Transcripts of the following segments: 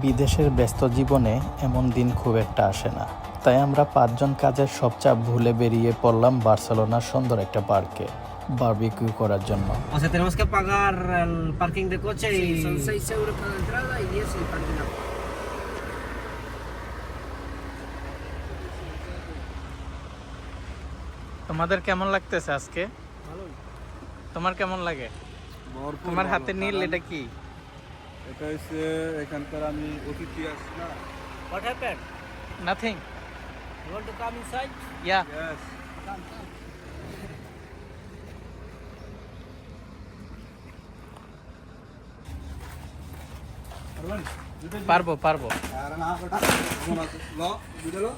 বিদেশের ব্যস্ত জীবনে এমন দিন খুব একটা আসে না, তাই আমরা 5 জন কাজের সব চাপ ভুলে বেরিয়ে পড়লাম বার্সেলোনার সুন্দর একটা পার্কে বারবিকিউ করার জন্য। O sea, tenemos que pagar el parking de coche y... Sí, son 6 euros cada entrada y 10 el parking. তোমাদের কেমন লাগতেছে আজকে? তোমার কেমন লাগে? তোমার হাতে নীল এটা কি? এটা হচ্ছে এখানকার আমি অতিথি আসছি না। What happened? Nothing. You want to come inside? Yeah Yes. পারবো পারবো। No, dídelo.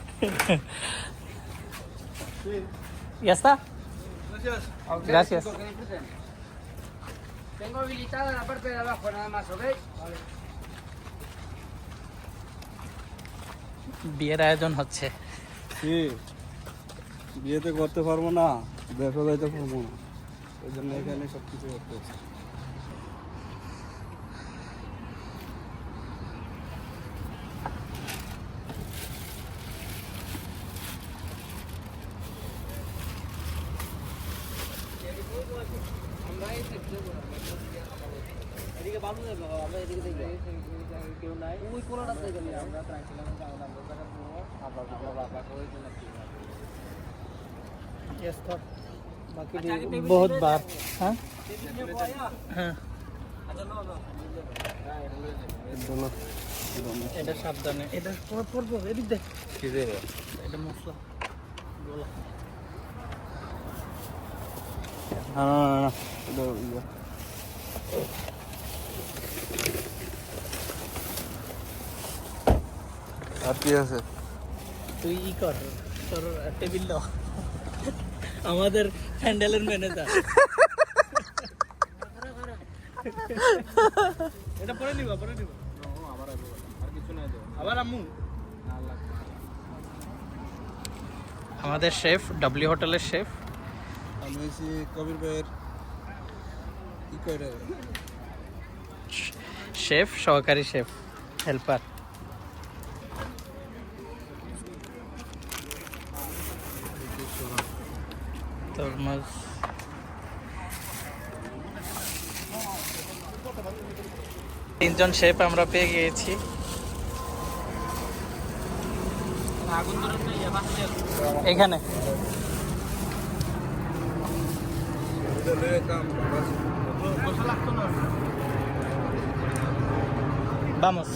Ya está. Gracias. Gracias. Tengo habilitada la parte de abajo nada más, ¿ok? Vale. বিয়ের আয়োজন হচ্ছে। কি বিয়েতে করতে পারবো না, ব্যবসা যাইতে পারবো না, ওই জন্য এখানে সব কিছু করতে হচ্ছে। এদিকে বাবু যাবে, আমরা এদিকে দেখব। কেউ নাই ওই কোলাটাতে গেলে আমরা ট্রাইছিলাম যে আমরা জায়গা পুরো আবার বাবা করে দিলাম। यस तो बाकी बहुत बार हाँ हाँ এটা সাবধানে, এটা পড়বো এদিক দেখ কি রে এটা মশলা গোলা। না না না না, এটা ইয়ে। আর কি আছে? তুই ই কর, তোর টেবিল দাও, আমাদের হ্যান্ডেলের ম্যানেজার। এটা পরে নিবা, পরে নিবা। আবার আসবো, আর কিছু নাই তো। আবার আম্মু আমাদের শেফ ডব্লিউ হোটেলের শেফ। আমি হইছি কবির ভাইয়ের কি করে শেফ সহকারী শেফ হেল্পার। তরমুজ তিনজন শেফ আমরা পেয়ে গিয়েছি। এখানে vamos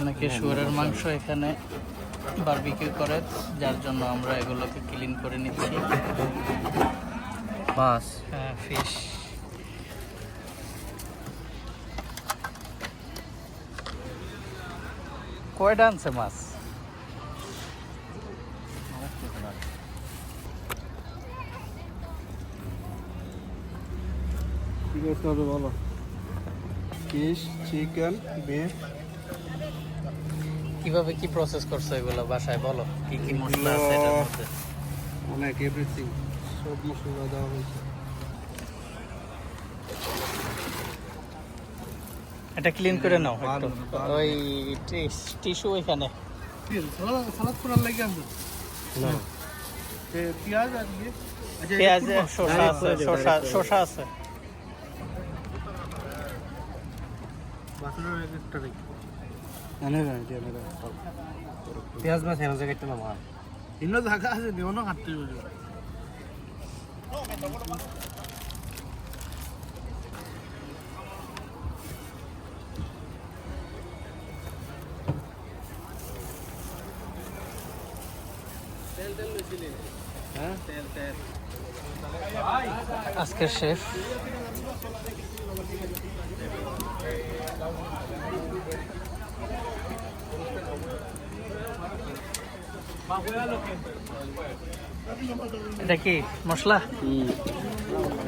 অনেকে শুয়োরের মাংস এখানে বারবিকিউ করে, যার জন্য আমরা এগুলোকে ক্লিন করে নিচ্ছি। মাছ হ্যাঁ, ফিশ। কয়টা আনছে মাছ? কি করতে হবে বলো? Fish, chicken, beef. কিভাবে কি প্রসেস করছো এগুলো বাসায় বলো, কি কি মশলা আছে এটার মধ্যে? অনেক এভরিথিং, সব মশলা দেওয়া হয়েছে। এটা ক্লিন করে নাও একটু, ওই টিস্যু এখানে। সালাদ করার লাগে আনছো না? পেঁয়াজ আর ইয়ে, পেঁয়াজ, শসা আছে, শসা আছে। বাসনের একটা রেখে পেঁয়াজ মাছ এর জায়গায় না মাছ ইন্ন জায়গা আছে নিও না কাটতে হবে। আজকের শেফ এটা কি মশলা?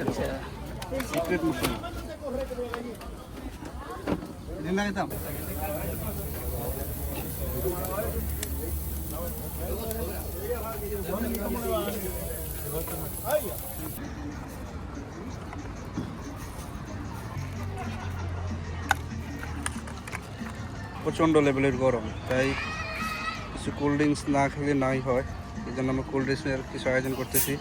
আচ্ছা, সিক্রেট মশলা। দিন লাগাইতাম প্রচণ্ড লেভেলের গরম, তাই কিছু কোল্ড ড্রিঙ্কস না খেলে নাই হয়। এই জন্য আমরা কোল্ড ড্রিঙ্কসের কিছু আয়োজন করতেছি।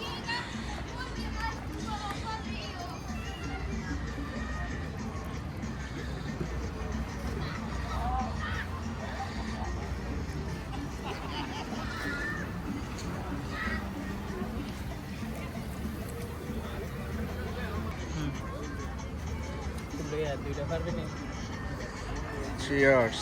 Cheers.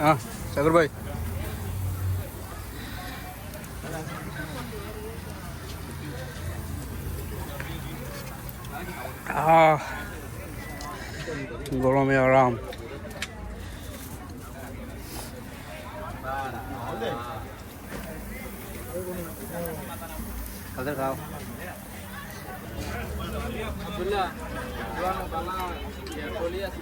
हाँ सागर भाई গরমে আরাম। কাদের খাও আব্দুল্লাহ জোয়ানো বালা বলি আছে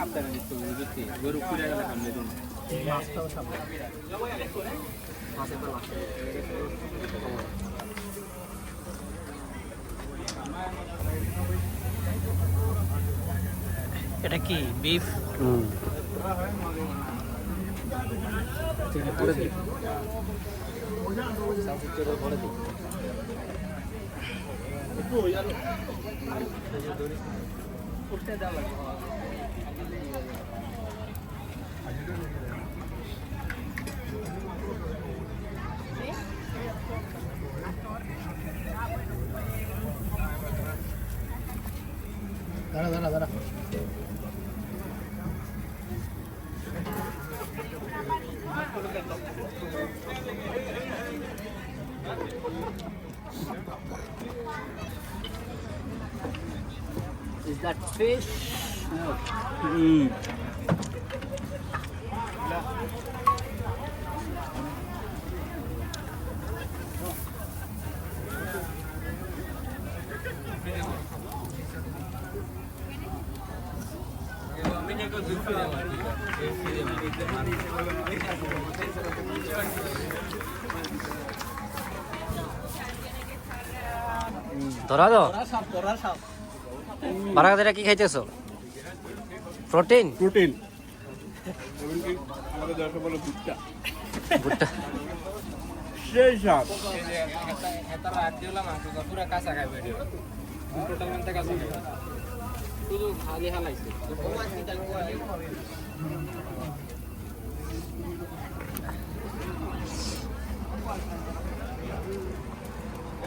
আপনারা নিতে বুঝতে গরু পুরা গেল সামনে দিন মাছটাও সামনে মাছে তো আছে এটা কি বিফ? করে দিই করে দিই উঠতে দেওয়া লাগবে দাঁড়া দাঁড়া দাঁড়া Is that fish? No. ধরা দাও তোরা সব বারাকাতেরা কি খাইতেছো? প্রোটিন প্রোটিন আমাদের দেশে বলে ভুট্টা ভুট্টা সেই সাপ এটা রাত দিলাম মাংস পুরো কাঁচা খাইবে এটা টোটাল মানতে কাঁচা খাইবে শুধু খালি হালাইছে তোমার কি তাই কোয়ালি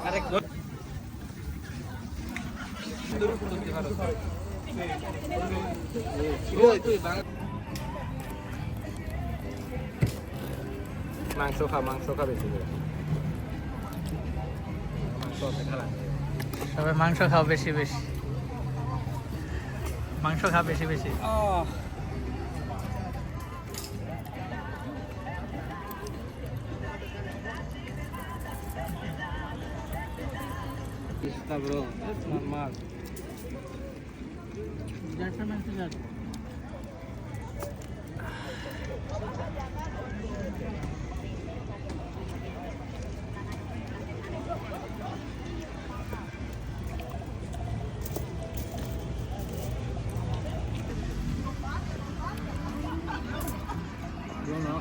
আরে মাংস খা বেশি করে সবাই মাংস খাও বেশি বেশি, মাংস খাও বেশি বেশি। bro, that's normal.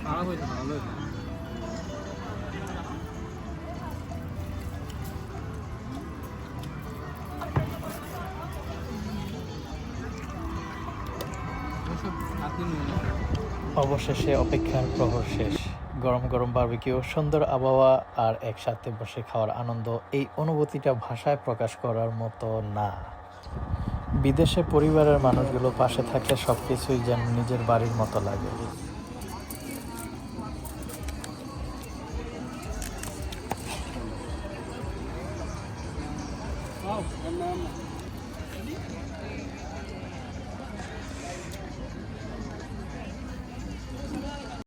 খারাপ হয়েছে ভালো অবশেষে অপেক্ষার প্রহর শেষ। গরম গরম বারবিকিউ, সুন্দর আবহাওয়া আর একসাথে বসে খাওয়ার আনন্দ, এই অনুভূতিটা ভাষায় প্রকাশ করার মতো না। বিদেশে পরিবারের মানুষগুলো পাশে থাকলে সব কিছুই যেন নিজের বাড়ির মতো লাগে।